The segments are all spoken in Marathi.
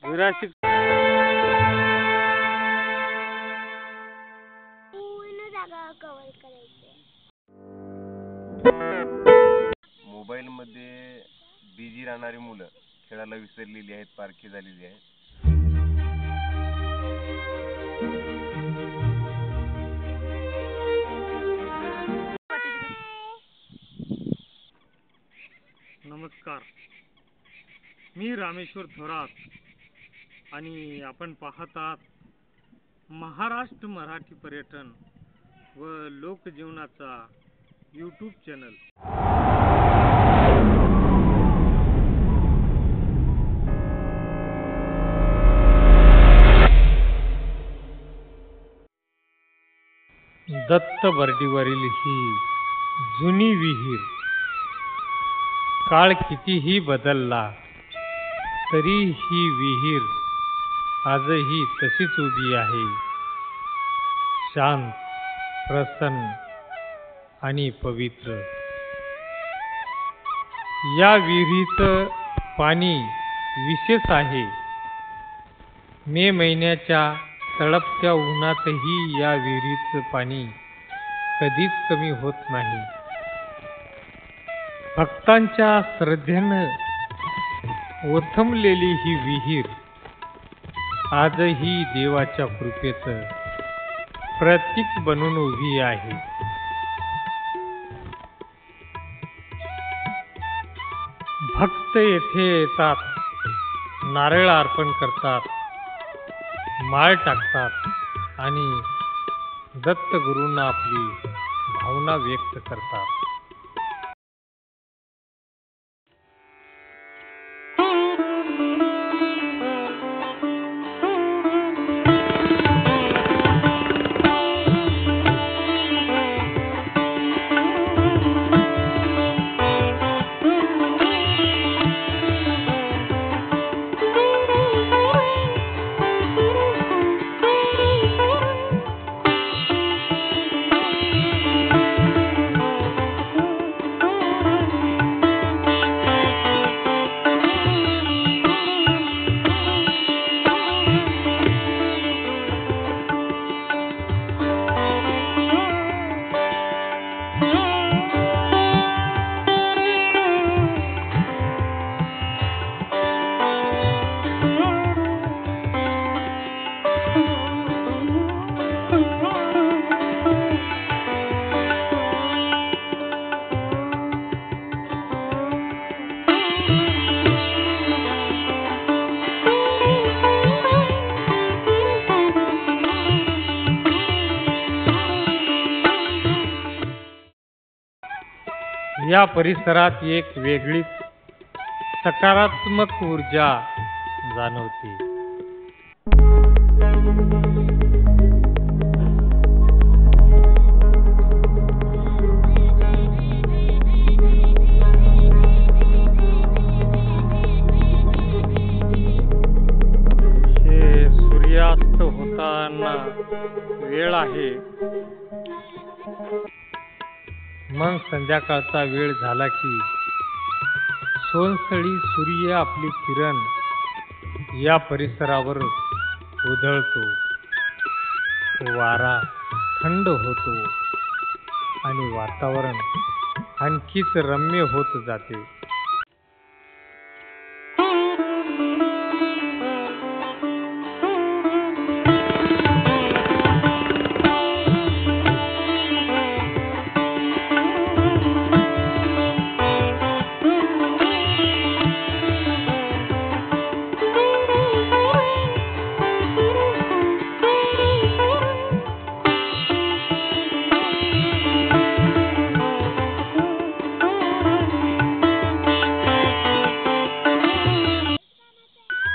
विराशिक मोबाईल मध्ये बिझी राहणारी मुलं खेळायला विसरलेली आहेत, पारखी झालेली आहेत. नमस्कार, मी रामेश्वर थोरात आणि आपण पाहत आहात महाराष्ट्र मराठी पर्यटन व लोकजीवनाचा यूट्यूब चॅनल. दत्त बर्डीवरील ही जुनी विहीर काळ कितीही बदलला तरी ही विहीर आजही तशीच उभी आहे, शांत, प्रसन्न आणि पवित्र. या विहिरीचं पाणी विशेष आहे. मे महिन्याच्या तळपत्या उन्हातही या विहिरीचं पाणी कधीच कमी होत नाही. भक्तांच्या श्रद्धेनं ओथंबलेली ही विहीर आजही देवाच्या कृपेचं प्रतीक बनून उभी आहे. भक्त येथे येतात, नारळ अर्पण करतात, माळ टाकतात आणि दत्तगुरूंना आपली भावना व्यक्त करतात. या परिसरात एक वेगळीच सकारात्मक ऊर्जा जाणवते. हे सूर्यास्त होताना वेळ आहे. मग संध्याकाळचा वेळ झाला की सोनसळी सूर्य आपली किरण या परिसरावर उधळतो. वारा थंड होतो आणि वातावरण आणखीच रम्य होत जाते.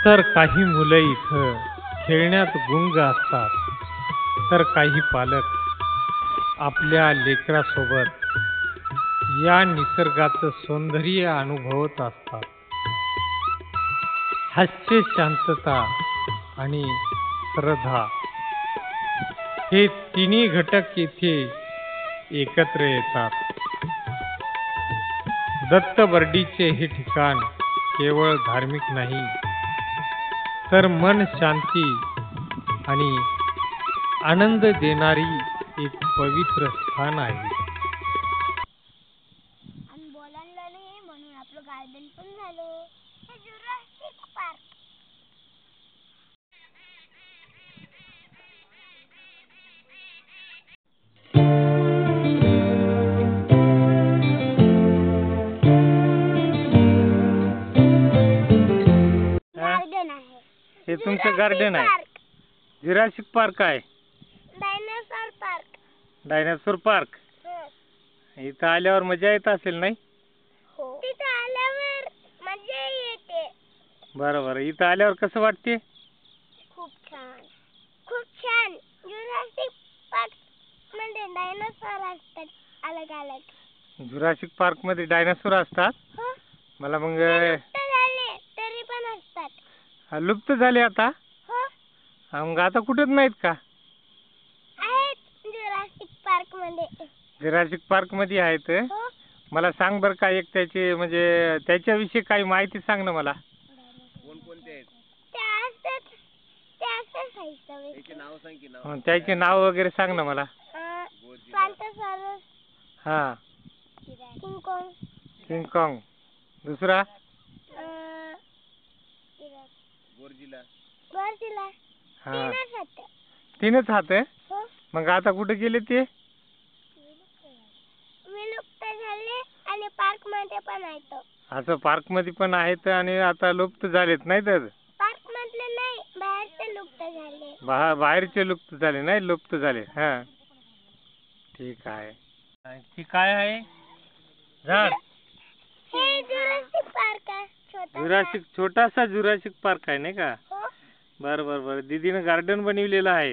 तर काही मुलं इथं खेळण्यात गुंग असतात, तर काही पालक आपल्या लेकरासोबत या निसर्गाचं सौंदर्य अनुभवत असतात. हास्य, शांतता आणि श्रद्धा हे तिन्ही घटक येथे एकत्र येतात. दत्त बर्डीचे हे ठिकाण केवळ धार्मिक नाही, तर मन शांती आणि आनंद देणारी एक पवित्र स्थान आहे. आणि बोलायला नाही म्हणून आपलं गार्डन पण झालं. हे जुरासिक पार्क. गार्डन आहे. हे तुमचं गार्डन आहे. जुरासिक पार्क आहे. Dinosaur park. Dinosaur park. इथं आल्यावर मजा येत असेल नाही? हो. तिथं आल्यावर मजा येते. बरोबर. इथं आल्यावर कसं वाटते? खूप छान. खूप छान. जुरासिक पार्क मध्ये डायनासोर असतात अलग अलग. जुरासिक पार्क मध्ये डायनासोर असतात? हो. मला मग लुप्त झाले तरी पण असतात. लुप्त झाले आता? हो. मग आता कुठेच नाहीत का? आहेत जुरासिक पार्क मध्ये. जुरासिक पार्क मध्ये आहेत? हो. मला सांग बरं का एक त्याची म्हणजे त्याच्याविषयी काही माहिती सांग ना मला. कोणकोणते आहेत? ते असंच आहे सगळे. त्याचे नाव सांग की नाव. त्याचे नाव वगैरे सांग ना मला. स्पांटोसॉरस. हा. King Kong. King Kong. दुसरा? गोरजिला. गॉडझिला. हा. तीनच आहेत. तीनच हात आहे? हो. मग आता कुठे गेले ते? विलुप्त झाले आणि पार्क मध्ये पण आहेत. असं पार्क मध्ये पण आहेत आणि आता लुप्त झालेत नाही तर? पार्क मधले नाही, बाहेरचे लुप्त झाले. बाहेरचे लुप्त झाले नाही, लुप्त झाले. हा. ठीक आहे. ती काय आहे? झाड. हे जुरासिक पार्क आहे. जुरासिक छोटासा जुरासिक पार्क आहे नाही का? हो. बर बर बर. दीदीनं गार्डन बनविलेलं आहे.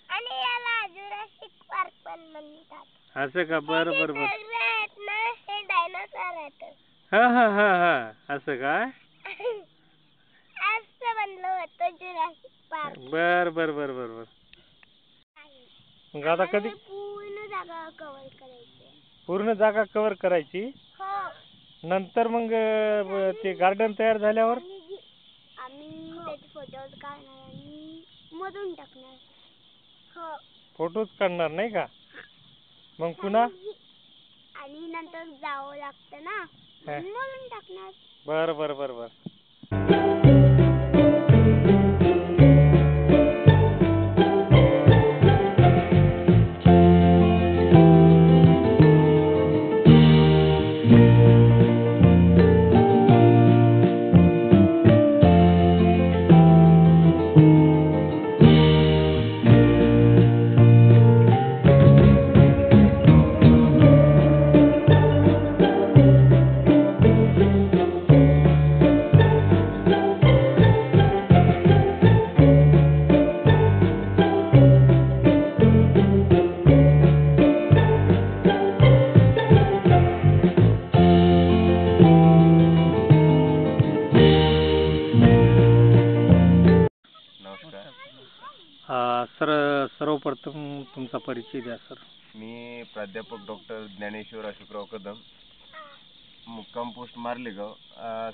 आणि याला जुरासिक पार्क पण म्हणतात. असं का? बर बर बर. हे डायनासोर आहेत. हा हा हा हा. असं काय? असं बनलं होतं जुरासिक पार्क. बर बर बर बर बर. मग आता कधी पूर्ण जागा कव्हर करायची. पूर्ण जागा कव्हर करायची? हो. नंतर मग ते गार्डन तयार झाल्यावर आम्ही त्याचे फोटोज काढणार आणि मधून टाकणार. हो. फोटोज काढणार नाही का? मग पुन्हा आणि नंतर जावं लागतं ना, मधून टाकणार. बर बर बर बर. सर सर्वप्रथम तुमचा परिचय द्या सर. मी प्राध्यापक डॉक्टर ज्ञानेश्वर अशोकराव कदम, मुक्काम पोस्ट मार्लेगाव,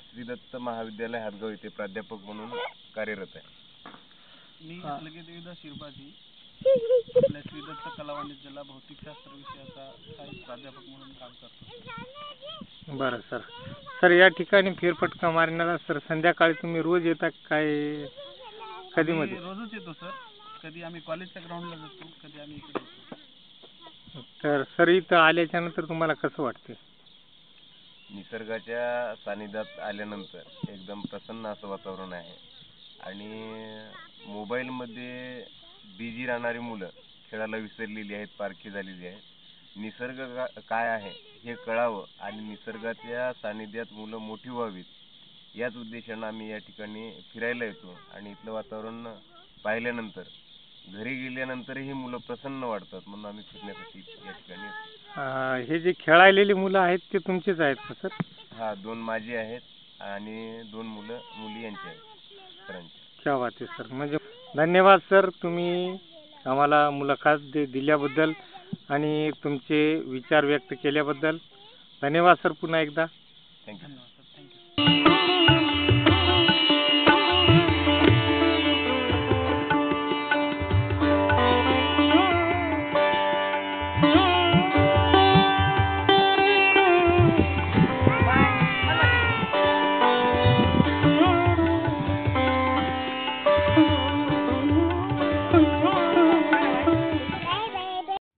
श्री दत्त महाविद्यालय हातगाव येथे प्राध्यापक म्हणून कार्यरत आहे. मी लगेच देवीदास शिरबाजी, आपल्या श्री दत्त कला वाणिज्याला भौतिकशास्त्र विषयाचा सहाय्यक प्राध्यापक म्हणून काम करतो. बरं सर. सर या ठिकाणी फेरफटका मारण्याला सर संध्याकाळी तुम्ही रोज येता काय कधी मध्ये? रोजच येतो सर. कधी आम्ही कॉलेजच्या ग्राउंडला जातो, कधी आम्ही इकडे येतो. तर सर इथं आल्याच्या नंतर तुम्हाला कसं वाटते? निसर्गाच्या सानिध्यात आल्यानंतर एकदम प्रसन्न असं वातावरण आहे आणि मोबाईलमध्ये बिझी राहणारी मुलं खेळायला विसरलेली आहेत, पारखी झालेली आहेत. निसर्ग काय आहे हे कळावं आणि निसर्गाच्या सानिध्यात मुलं मोठी व्हावीत याच उद्देशानं आम्ही या ठिकाणी फिरायला येतो आणि इथलं वातावरण पाहिल्यानंतर घरी गेल्यानंतरही मुलं प्रसन्न वाटतात म्हणून आम्ही फिरण्यासाठी या ठिकाणी येतो. हे जे खेळायलेली मुलं आहेत ते तुमचेच आहेत का सर? हा, 2 माझी आहेत आणि 2 मुली यांचे आहेत सरांचे. क्या बात आहे सर. म्हणजे धन्यवाद सर, तुम्ही आम्हाला मुलाखत दिल्याबद्दल आणि तुमचे विचार व्यक्त केल्याबद्दल धन्यवाद सर पुन्हा एकदा. थँक्यू. धन्यवाद सर. थँक्यू.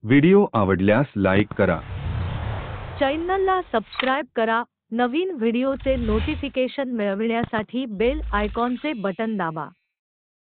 व्हिडिओ आवडल्यास लाईक करा. चॅनलला सबस्क्राईब करा. नवीन व्हिडिओचे नोटिफिकेशन मिळविण्यासाठी बेल आयकॉनचे बटन दाबा.